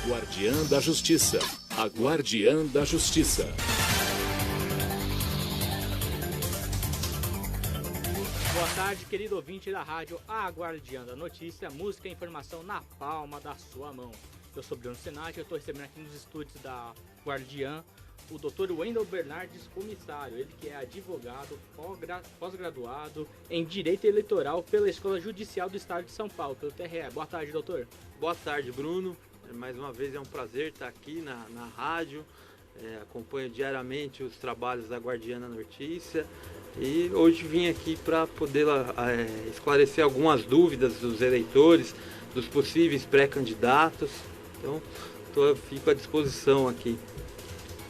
Guardiã da Justiça. A Guardiã da Justiça. Boa tarde, querido ouvinte da rádio A Guardiã da Notícia, música e informação na palma da sua mão. Eu sou Bruno Senati, eu estou recebendo aqui nos estúdios da Guardiã o Dr. Wendel Bernardes, comissário, ele que é advogado pós-graduado em Direito Eleitoral pela Escola Judicial do Estado de São Paulo, pelo TRE. Boa tarde, doutor. Boa tarde, Bruno. Mais uma vez é um prazer estar aqui na rádio. Acompanho diariamente os trabalhos da Guardiã da Notícia e hoje vim aqui para poder esclarecer algumas dúvidas dos eleitores, dos possíveis pré-candidatos. Então, fico à disposição aqui.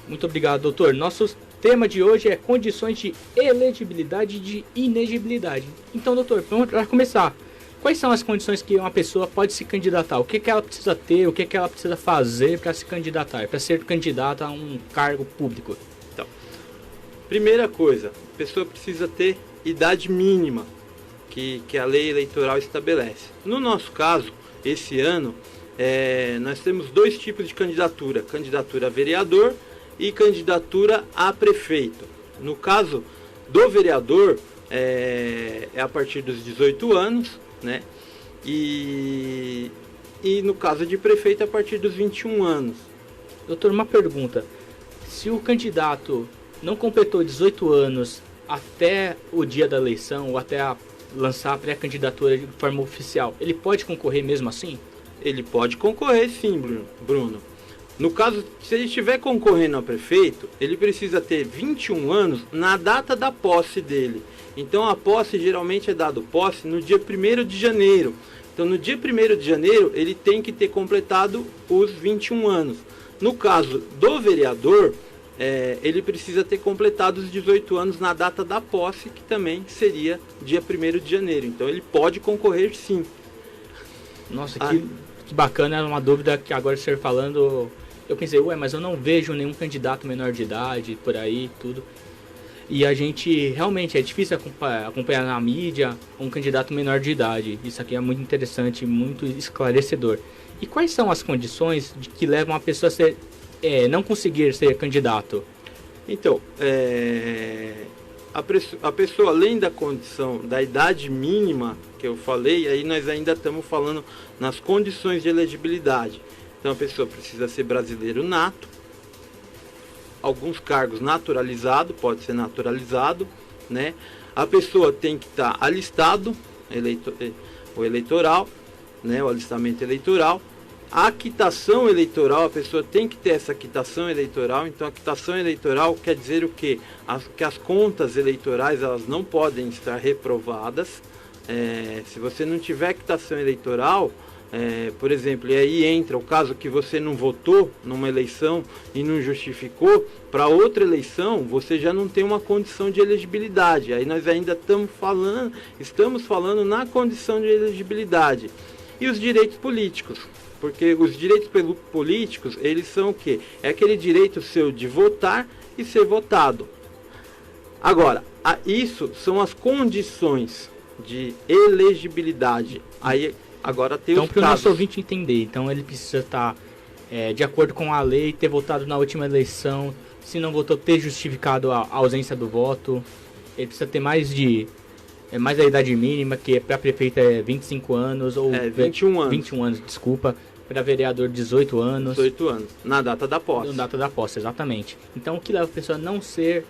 Muito obrigado, doutor. Nosso tema de hoje é condições de elegibilidade e de inegibilidade. Então, doutor, vamos começar. Quais são as condições que uma pessoa pode se candidatar? O que ela precisa ter, o que ela precisa fazer para se candidatar, para ser candidata a um cargo público? Então, primeira coisa, a pessoa precisa ter idade mínima que a lei eleitoral estabelece. No nosso caso, esse ano, nós temos dois tipos de candidatura: candidatura a vereador e candidatura a prefeito. No caso do vereador, é a partir dos 18 anos, né? E no caso de prefeito, a partir dos 21 anos. Doutor, uma pergunta. Se o candidato não completou 18 anos até o dia da eleição ou até lançar a pré-candidatura de forma oficial, ele pode concorrer mesmo assim? Ele pode concorrer sim, Bruno. No caso, se ele estiver concorrendo a prefeito, ele precisa ter 21 anos na data da posse dele. Então a posse geralmente é dado posse no dia 1º de janeiro. Então no dia 1º de janeiro ele tem que ter completado os 21 anos. No caso do vereador, ele precisa ter completado os 18 anos na data da posse, que também seria dia 1º de janeiro. Então ele pode concorrer sim. Nossa, que bacana, era uma dúvida que agora o senhor falando, eu pensei, mas eu não vejo nenhum candidato menor de idade por aí, tudo. E a gente, realmente, é difícil acompanhar na mídia um candidato menor de idade. Isso aqui é muito interessante, muito esclarecedor. E quais são as condições que levam a pessoa a não conseguir ser candidato? Então, a pessoa, além da condição da idade mínima que eu falei, aí nós ainda estamos falando nas condições de elegibilidade. Então a pessoa precisa ser brasileiro nato, alguns cargos naturalizado, pode ser naturalizado, né? A pessoa tem que estar alistado, o eleitoral, né? O alistamento eleitoral. A quitação eleitoral, a pessoa tem que ter essa quitação eleitoral. Então a quitação eleitoral quer dizer o quê? Que as contas eleitorais elas não podem estar reprovadas. Se você não tiver quitação eleitoral, por exemplo, e aí entra o caso que você não votou numa eleição e não justificou, para outra eleição você já não tem uma condição de elegibilidade. Aí nós ainda estamos falando na condição de elegibilidade. E os direitos políticos, porque os direitos políticos, eles são o quê? É aquele direito seu de votar e ser votado. Agora, isso são as condições de elegibilidade. Aí agora tem então, os casos. Então, para o nosso ouvinte entender, então ele precisa estar de acordo com a lei, ter votado na última eleição, se não votou, ter justificado a ausência do voto, ele precisa ter mais da idade mínima, que para prefeito é 25 anos, ou 21 anos. 21 anos, desculpa, para vereador 18 anos. 18 anos, na data da posse. Na data da posse, exatamente. Então, o que leva a pessoa a não ser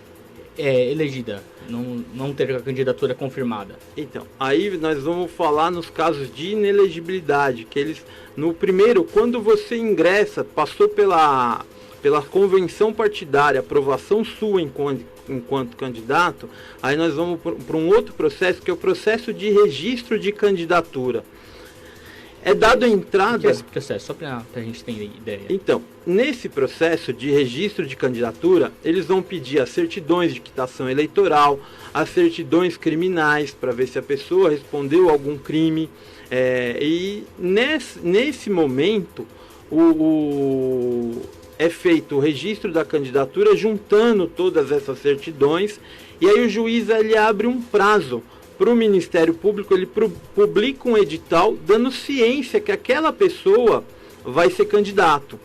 elegida, não ter a candidatura confirmada? Então, aí nós vamos falar nos casos de inelegibilidade, que eles, no primeiro, quando você ingressa, passou pela convenção partidária, aprovação sua enquanto candidato, aí nós vamos para um outro processo, que é o processo de registro de candidatura. É dado a entrada... O que é esse processo? Só para a gente ter ideia. Então, nesse processo de registro de candidatura, eles vão pedir as certidões de quitação eleitoral, as certidões criminais, para ver se a pessoa respondeu a algum crime. E nesse momento, é feito o registro da candidatura juntando todas essas certidões, e aí o juiz ele abre um prazo para o Ministério Público, ele publica um edital dando ciência que aquela pessoa vai ser candidato.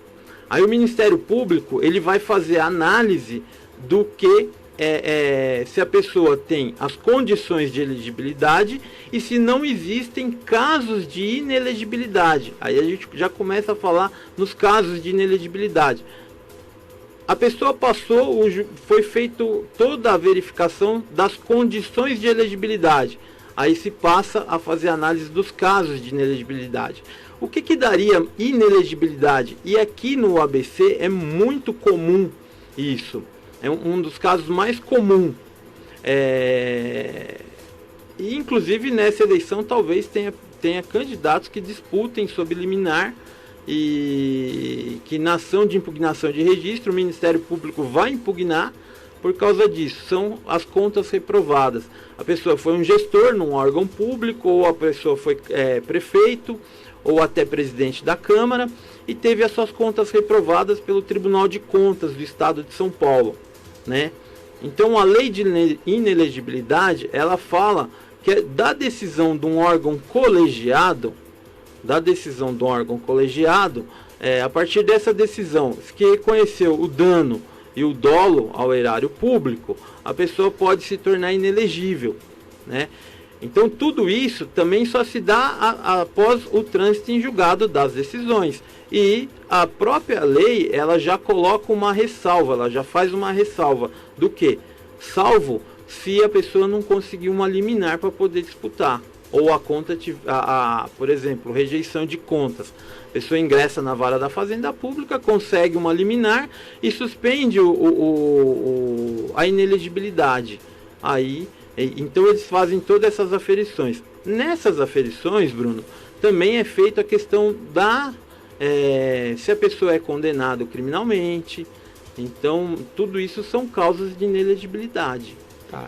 Aí o Ministério Público ele vai fazer a análise do que se a pessoa tem as condições de elegibilidade e se não existem casos de inelegibilidade. Aí a gente já começa a falar nos casos de inelegibilidade. A pessoa passou, foi feito toda a verificação das condições de elegibilidade. Aí se passa a fazer análise dos casos de inelegibilidade. O que daria inelegibilidade? E aqui no ABC é muito comum isso. É um dos casos mais comuns. E inclusive nessa eleição talvez tenha candidatos que disputem sob liminar e que na ação de impugnação de registro o Ministério Público vai impugnar por causa disso. São as contas reprovadas. A pessoa foi um gestor num órgão público, ou a pessoa foi prefeito, ou até presidente da Câmara, e teve as suas contas reprovadas pelo Tribunal de Contas do Estado de São Paulo, né? Então a lei de inelegibilidade, ela fala que da decisão de um órgão colegiado, a partir dessa decisão, que reconheceu o dano e o dolo ao erário público, a pessoa pode se tornar inelegível, né? Então tudo isso também só se dá após o trânsito em julgado das decisões. E a própria lei, ela já coloca uma ressalva, ela já faz uma ressalva do que? Salvo se a pessoa não conseguir uma liminar para poder disputar. Ou a conta, por exemplo, rejeição de contas. A pessoa ingressa na vara da Fazenda Pública, consegue uma liminar e suspende a inelegibilidade. Aí, então eles fazem todas essas aferições. Nessas aferições, Bruno, também é feita a questão se a pessoa é condenada criminalmente. Então, tudo isso são causas de inelegibilidade. Tá,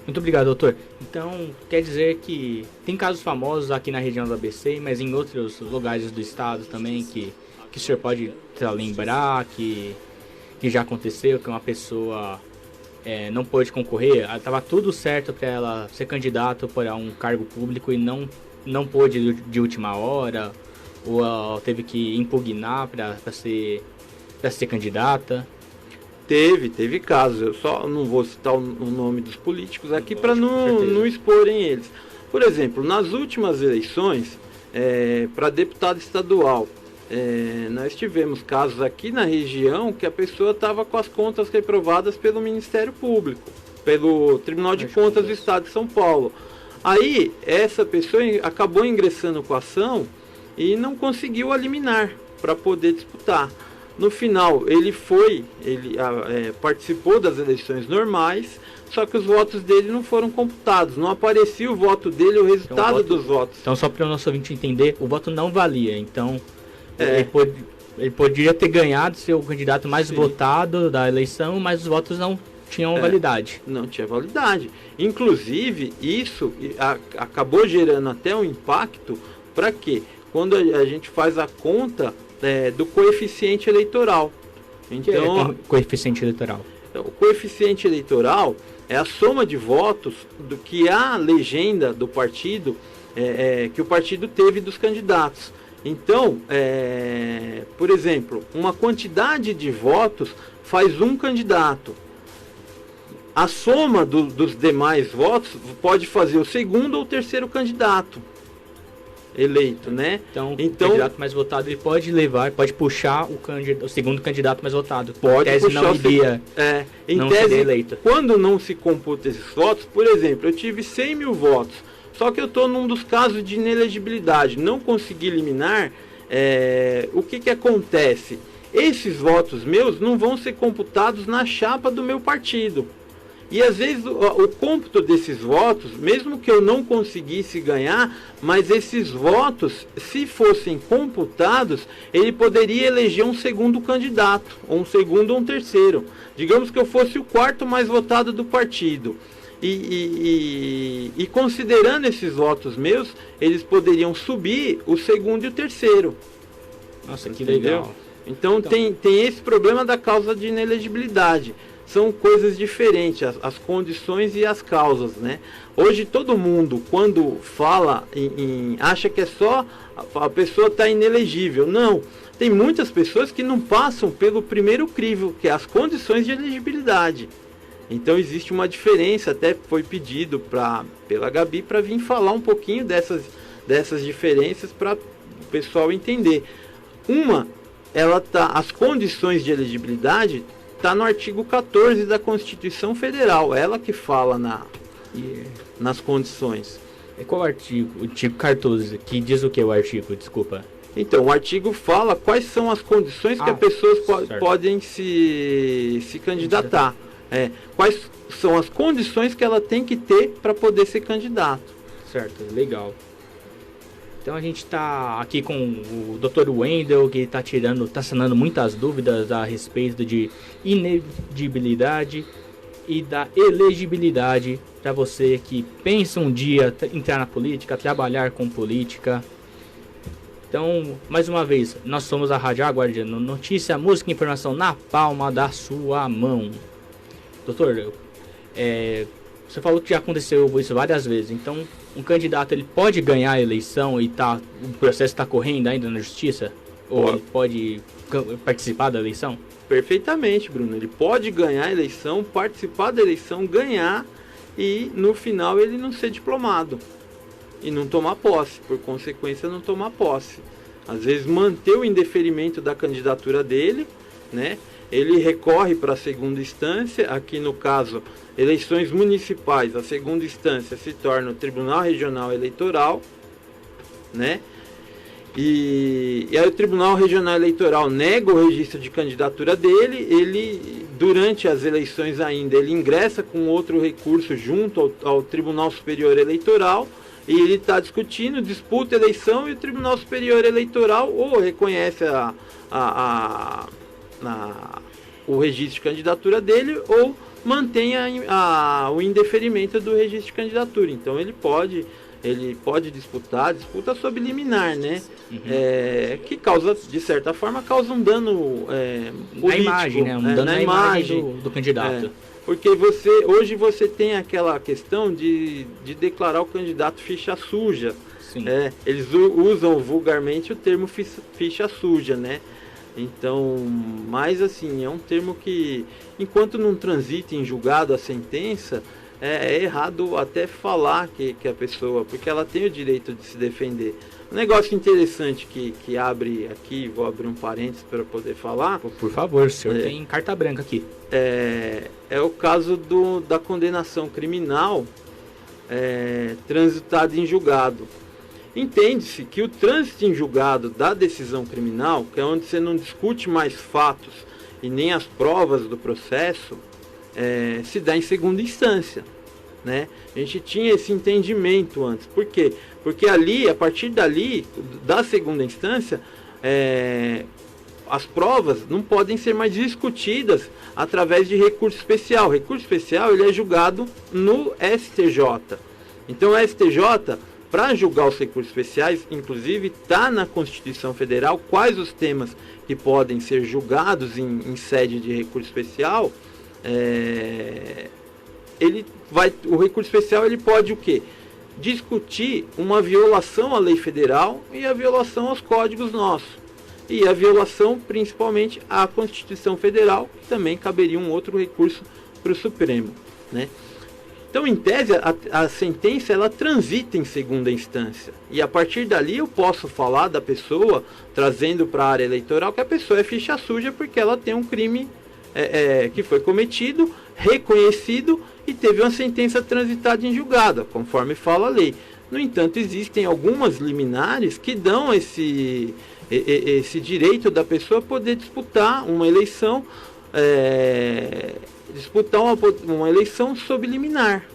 muito obrigado, doutor. Então, quer dizer que tem casos famosos aqui na região do ABC, mas em outros lugares do estado também que o senhor pode lembrar que já aconteceu, que uma pessoa não pôde concorrer, estava tudo certo para ela ser candidata para um cargo público e não pôde de última hora, ou ela teve que impugnar para ser candidata? Teve casos, eu só não vou citar o nome dos políticos aqui para não exporem eles. Por exemplo, nas últimas eleições, para deputado estadual, nós tivemos casos aqui na região que a pessoa estava com as contas reprovadas pelo Ministério Público, pelo Tribunal de Contas do Estado de São Paulo. Aí, essa pessoa acabou ingressando com a ação e não conseguiu a liminar para poder disputar. No final, ele participou das eleições normais, só que os votos dele não foram computados. Não aparecia o voto dele, o resultado dos votos. Então, só para o nosso ouvinte entender, o voto não valia. Então, ele poderia ter ganhado, ser o candidato mais votado da eleição, mas os votos não tinham validade. Não tinha validade. Inclusive, isso acabou gerando até um impacto para quê? Quando a gente faz a conta do coeficiente eleitoral. Então, coeficiente eleitoral? O coeficiente eleitoral é a soma de votos do que a legenda do partido, que o partido teve dos candidatos. Então, por exemplo, uma quantidade de votos faz um candidato. A soma dos demais votos pode fazer o segundo ou terceiro candidato eleito, né? Então, o candidato mais votado ele pode puxar o segundo candidato mais votado. Pode puxar não iria, em tese, eleito. Quando não se computa esses votos, por exemplo, eu tive 100 mil votos, só que eu estou num dos casos de inelegibilidade, não consegui eliminar, o que acontece? Esses votos meus não vão ser computados na chapa do meu partido. E às vezes o cômputo desses votos, mesmo que eu não conseguisse ganhar, mas esses votos, se fossem computados, ele poderia eleger um segundo candidato, ou um segundo ou um terceiro. Digamos que eu fosse o quarto mais votado do partido. E considerando esses votos meus, eles poderiam subir o segundo e o terceiro. Nossa, que legal. Então tem esse problema da causa de inelegibilidade. são coisas diferentes, as condições e as causas, né? Hoje todo mundo, quando fala acha que é só a pessoa está inelegível. Não, tem muitas pessoas que não passam pelo primeiro crivo, que é as condições de elegibilidade. Então existe uma diferença, até foi pedido pela Gabi para vir falar um pouquinho dessas diferenças para o pessoal entender. As condições de elegibilidade está no artigo 14 da Constituição Federal, ela que fala nas condições. Qual artigo? O artigo 14, que diz o que o artigo? Desculpa. Então, o artigo fala quais são as condições que as pessoas podem se candidatar. Quais são as condições que ela tem que ter para poder ser candidato. Certo, legal. Então a gente está aqui com o Dr. Wendel, que está sanando muitas dúvidas a respeito de inelegibilidade e da elegibilidade para você que pensa um dia entrar na política, trabalhar com política. Então, mais uma vez, nós somos a Rádio Aguardiano. Notícia, música e informação na palma da sua mão. Doutor, você falou que já aconteceu isso várias vezes. Então, um candidato ele pode ganhar a eleição e o processo está correndo ainda na justiça? Ou ele pode participar da eleição? Perfeitamente, Bruno. Ele pode ganhar a eleição, participar da eleição, ganhar e no final ele não ser diplomado e não tomar posse, por consequência não tomar posse. Às vezes manter o indeferimento da candidatura dele, né? Ele recorre para a segunda instância, aqui no caso, eleições municipais, a segunda instância se torna o Tribunal Regional Eleitoral, né? E aí o Tribunal Regional Eleitoral nega o registro de candidatura dele, ele, durante as eleições ainda, ele ingressa com outro recurso junto ao Tribunal Superior Eleitoral, e ele está discutindo, disputa a eleição, e o Tribunal Superior Eleitoral ou reconhece o registro de candidatura dele ou mantém o indeferimento do registro de candidatura. Então ele pode disputa sob liminar, né? Uhum. Que causa, de certa forma, causa um dano político, na imagem, né? Um dano na imagem do candidato. Porque hoje você tem aquela questão de declarar o candidato ficha suja. Sim. Eles usam vulgarmente o termo ficha suja, né? Então, mas assim, é um termo que, enquanto não transita em julgado a sentença, é errado até falar que a pessoa, porque ela tem o direito de se defender. Um negócio interessante que abre aqui, vou abrir um parênteses para poder falar. Por favor, o senhor tem carta branca aqui. É o caso da condenação criminal transitada em julgado. Entende-se que o trânsito em julgado da decisão criminal, que é onde você não discute mais fatos e nem as provas do processo, se dá em segunda instância, né? A gente tinha esse entendimento antes. Por quê? Porque ali, a partir dali, da segunda instância, as provas não podem ser mais discutidas através de recurso especial. O recurso especial ele é julgado no STJ. Então o STJ, para julgar os recursos especiais, inclusive está na Constituição Federal quais os temas que podem ser julgados em sede de recurso especial. O recurso especial ele pode o quê? Discutir uma violação à lei federal e a violação aos códigos nossos. E a violação principalmente à Constituição Federal, que também caberia um outro recurso para o Supremo, né? Então, em tese, a sentença ela transita em segunda instância. E a partir dali eu posso falar da pessoa, trazendo para a área eleitoral, que a pessoa é ficha suja porque ela tem um crime que foi cometido, reconhecido e teve uma sentença transitada em julgado, conforme fala a lei. No entanto, existem algumas liminares que dão esse direito da pessoa poder disputar uma eleição, uma eleição sob liminar.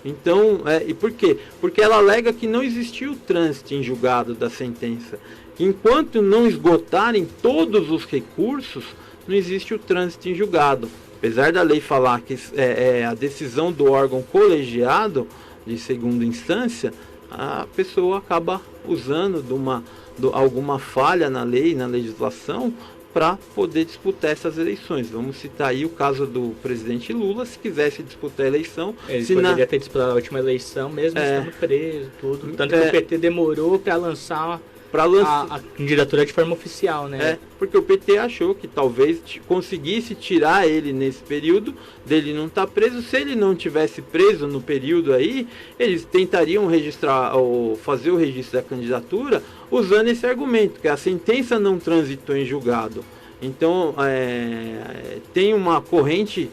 Então, e por quê? Porque ela alega que não existiu trânsito em julgado da sentença. Enquanto não esgotarem todos os recursos, não existe o trânsito em julgado. Apesar da lei falar que é a decisão do órgão colegiado de segunda instância, a pessoa acaba usando alguma falha na lei, na legislação, para poder disputar essas eleições. Vamos citar aí o caso do presidente Lula, se quisesse disputar a eleição... Ele poderia ter disputado a última eleição, mesmo estando preso, tudo. Tanto que o PT demorou para lançar a candidatura de forma oficial, né? Porque o PT achou que talvez conseguisse tirar ele nesse período, dele não estar preso. Se ele não tivesse preso no período aí, eles tentariam registrar ou fazer o registro da candidatura usando esse argumento, que a sentença não transitou em julgado. Então, tem uma corrente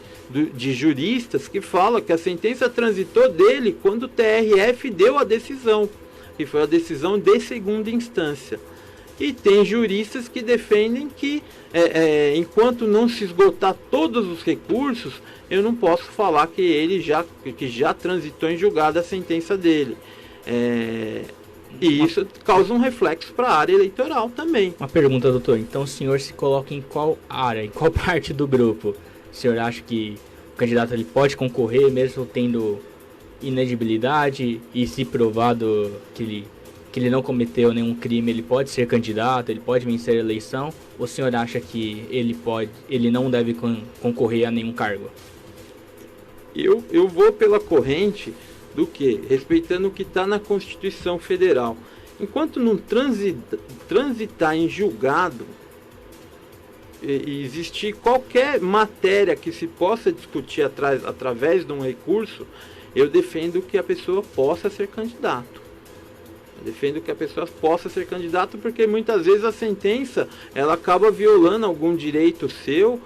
de juristas que fala que a sentença transitou dele quando o TRF deu a decisão, que foi a decisão de segunda instância. E tem juristas que defendem que, enquanto não se esgotar todos os recursos, eu não posso falar que ele já transitou em julgado a sentença dele. E isso causa um reflexo para a área eleitoral também. Uma pergunta, doutor. Então o senhor se coloca em qual área, em qual parte do grupo? O senhor acha que o candidato ele pode concorrer mesmo tendo inelegibilidade e se provado que ele não cometeu nenhum crime, ele pode ser candidato, ele pode vencer a eleição? Ou o senhor acha que ele não deve concorrer a nenhum cargo? Eu vou pela corrente do que? Respeitando o que está na Constituição Federal. Enquanto não transitar em julgado e existir qualquer matéria que se possa discutir através de um recurso, eu defendo que a pessoa possa ser candidato. Porque muitas vezes a sentença ela acaba violando algum direito seu,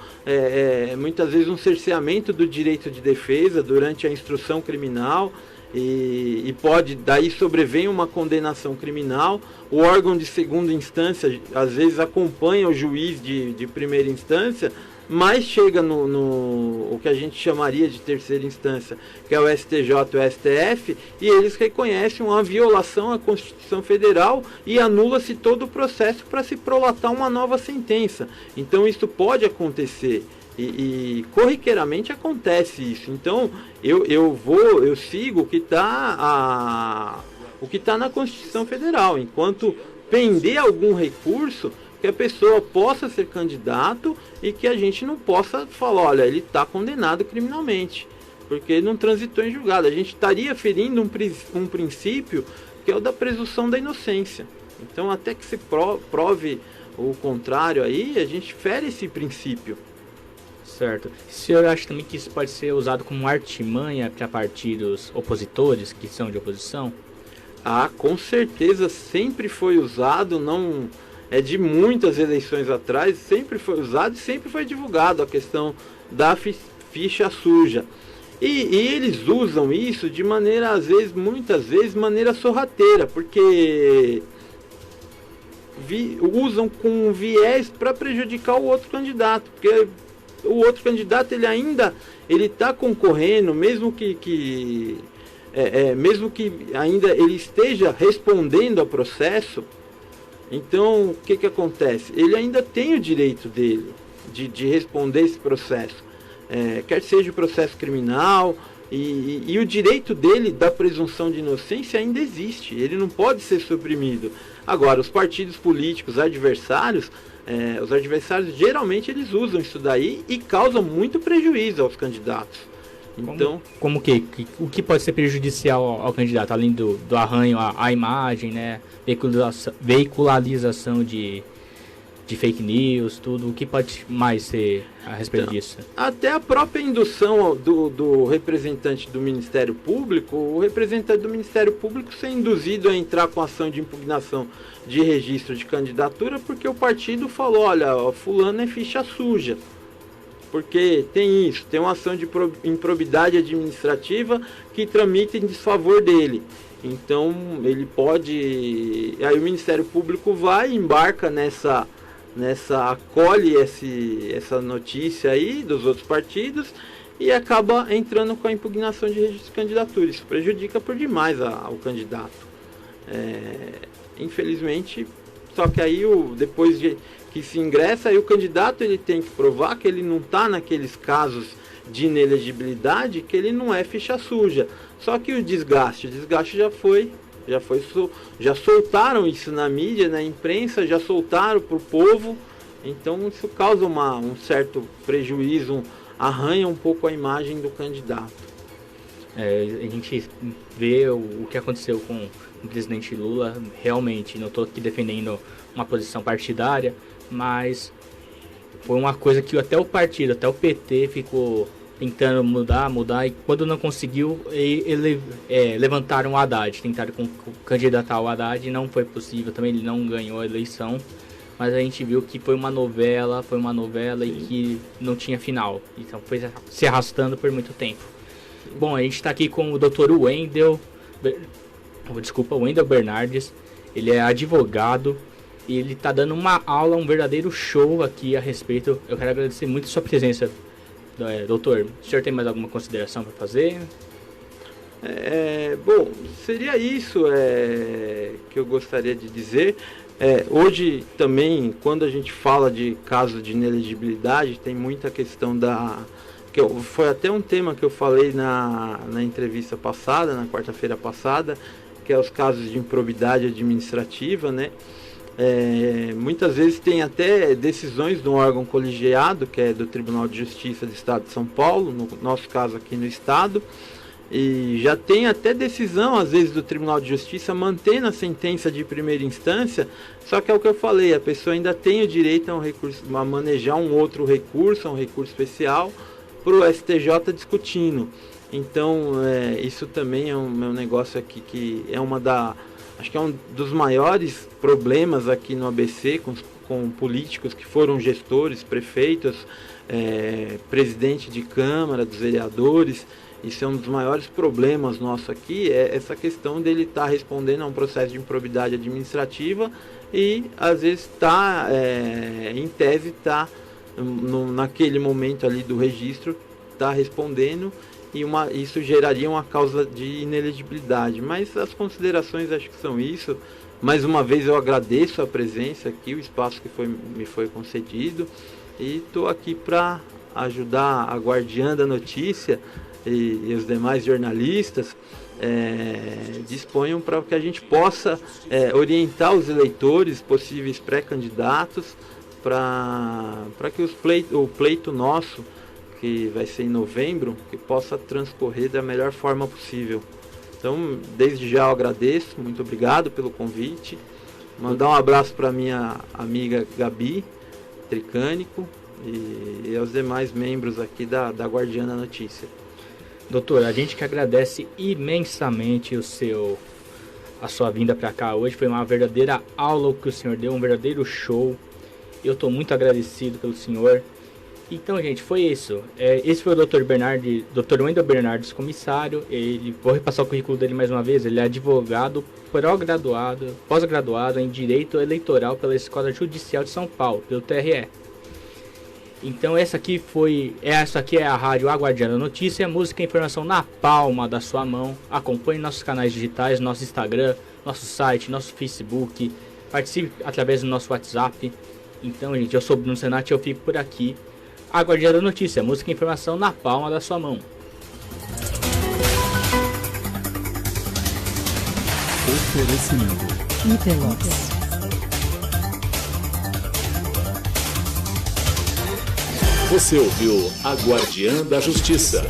muitas vezes um cerceamento do direito de defesa durante a instrução criminal, e daí sobrevém uma condenação criminal. O órgão de segunda instância às vezes acompanha o juiz de primeira instância, mas chega o que a gente chamaria de terceira instância, que é o STJ e o STF, e eles reconhecem uma violação à Constituição Federal e anula-se todo o processo para se prolatar uma nova sentença. Então isso pode acontecer. E corriqueiramente acontece isso. Então eu sigo o que está na Constituição Federal. Enquanto pender algum recurso, que a pessoa possa ser candidato e que a gente não possa falar, olha, ele está condenado criminalmente, porque ele não transitou em julgado. A gente estaria ferindo um princípio que é o da presunção da inocência. Então até que se prove o contrário aí, a gente fere esse princípio. Certo. O senhor acha também que isso pode ser usado como artimanha para partidos opositores, que são de oposição? Com certeza sempre foi usado, não é de muitas eleições atrás, sempre foi usado e sempre foi divulgado a questão da ficha suja. E eles usam isso de maneira, muitas vezes, maneira sorrateira, porque usam com viés para prejudicar o outro candidato, porque o outro candidato ele está concorrendo, mesmo que ainda ele esteja respondendo ao processo. Então o que acontece? Ele ainda tem o direito dele de responder esse processo, quer seja o processo criminal, e o direito dele da presunção de inocência ainda existe, ele não pode ser suprimido. Agora, os partidos políticos adversários, os adversários geralmente eles usam isso daí e causam muito prejuízo aos candidatos. Então, o que pode ser prejudicial ao candidato, além do arranho à imagem, né, veicularização de fake news, tudo, o que pode mais ser a respeito disso? Até a própria indução do representante do Ministério Público, o representante do Ministério Público ser induzido a entrar com ação de impugnação de registro de candidatura, porque o partido falou, olha, fulano é ficha suja. Porque tem isso, tem uma ação de improbidade administrativa que tramita em desfavor dele. Então ele pode... Aí o Ministério Público vai, embarca acolhe essa notícia aí dos outros partidos e acaba entrando com a impugnação de registro de candidatura. Isso prejudica por demais o candidato. Infelizmente, só que aí depois que se ingressa, aí o candidato ele tem que provar que ele não está naqueles casos de inelegibilidade, que ele não é ficha suja. Só que o desgaste já soltaram isso na mídia, na imprensa, já soltaram para o povo. Então isso causa um certo prejuízo, arranha um pouco a imagem do candidato. A gente vê o que aconteceu com o presidente Lula, realmente, não estou aqui defendendo uma posição partidária, mas foi uma coisa que até o partido, até o PT ficou tentando mudar, e quando não conseguiu, levantaram o Haddad, tentaram candidatar o Haddad, e não foi possível, também ele não ganhou a eleição, mas a gente viu que foi uma novela e que não tinha final, então foi se arrastando por muito tempo. Bom, a gente está aqui com o Dr. Wendel Bernardes, ele é advogado e ele está dando uma aula, um verdadeiro show aqui a respeito. Eu quero agradecer muito a sua presença, doutor. O senhor tem mais alguma consideração para fazer? Bom, seria isso que eu gostaria de dizer. Hoje também, quando a gente fala de caso de inelegibilidade, tem muita questão foi até um tema que eu falei na entrevista passada, na quarta-feira passada, que é os casos de improbidade administrativa, né? Muitas vezes tem até decisões de um órgão colegiado, que é do Tribunal de Justiça do Estado de São Paulo, no nosso caso aqui no Estado, e já tem até decisão, às vezes, do Tribunal de Justiça mantendo a sentença de primeira instância, só que é o que eu falei, a pessoa ainda tem o direito a manejar um outro recurso, um recurso especial, para o STJ discutindo. Então, isso também é um negócio aqui que acho que é um dos maiores problemas aqui no ABC, com políticos que foram gestores, prefeitos, presidente de Câmara, dos vereadores. Isso é um dos maiores problemas nossos aqui, essa questão dele estar respondendo a um processo de improbidade administrativa e, às vezes, em tese, naquele momento ali do registro, está respondendo, e isso geraria uma causa de inelegibilidade. Mas as considerações acho que são isso. Mais uma vez eu agradeço a presença aqui, o espaço que me foi concedido, e estou aqui para ajudar a guardiã da notícia e os demais jornalistas disponham para que a gente possa orientar os eleitores, possíveis pré-candidatos, para que o pleito nosso, que vai ser em novembro, que possa transcorrer da melhor forma possível. Então, desde já eu agradeço, muito obrigado pelo convite. Mandar um abraço para minha amiga Gabi Tricânico e aos demais membros aqui da Guardiã da Notícia. Doutor, a gente que agradece imensamente a sua vinda para cá hoje. Foi uma verdadeira aula que o senhor deu, um verdadeiro show. Eu estou muito agradecido pelo senhor. Então, gente, foi isso. Esse foi o Dr. Wendel Bernardes, comissário. Vou repassar o currículo dele mais uma vez. Ele é advogado, pós-graduado em Direito Eleitoral pela Escola Judicial de São Paulo, pelo TRE. Então, essa aqui é a Rádio Guardiã da Notícia, música e informação na palma da sua mão. Acompanhe nossos canais digitais, nosso Instagram, nosso site, nosso Facebook. Participe através do nosso WhatsApp. Então, gente, eu sou Bruno Senati e eu fico por aqui. A Guardiã da Notícia, música e informação na palma da sua mão. Oferecimento Ipelox. Você ouviu a Guardiã da Justiça.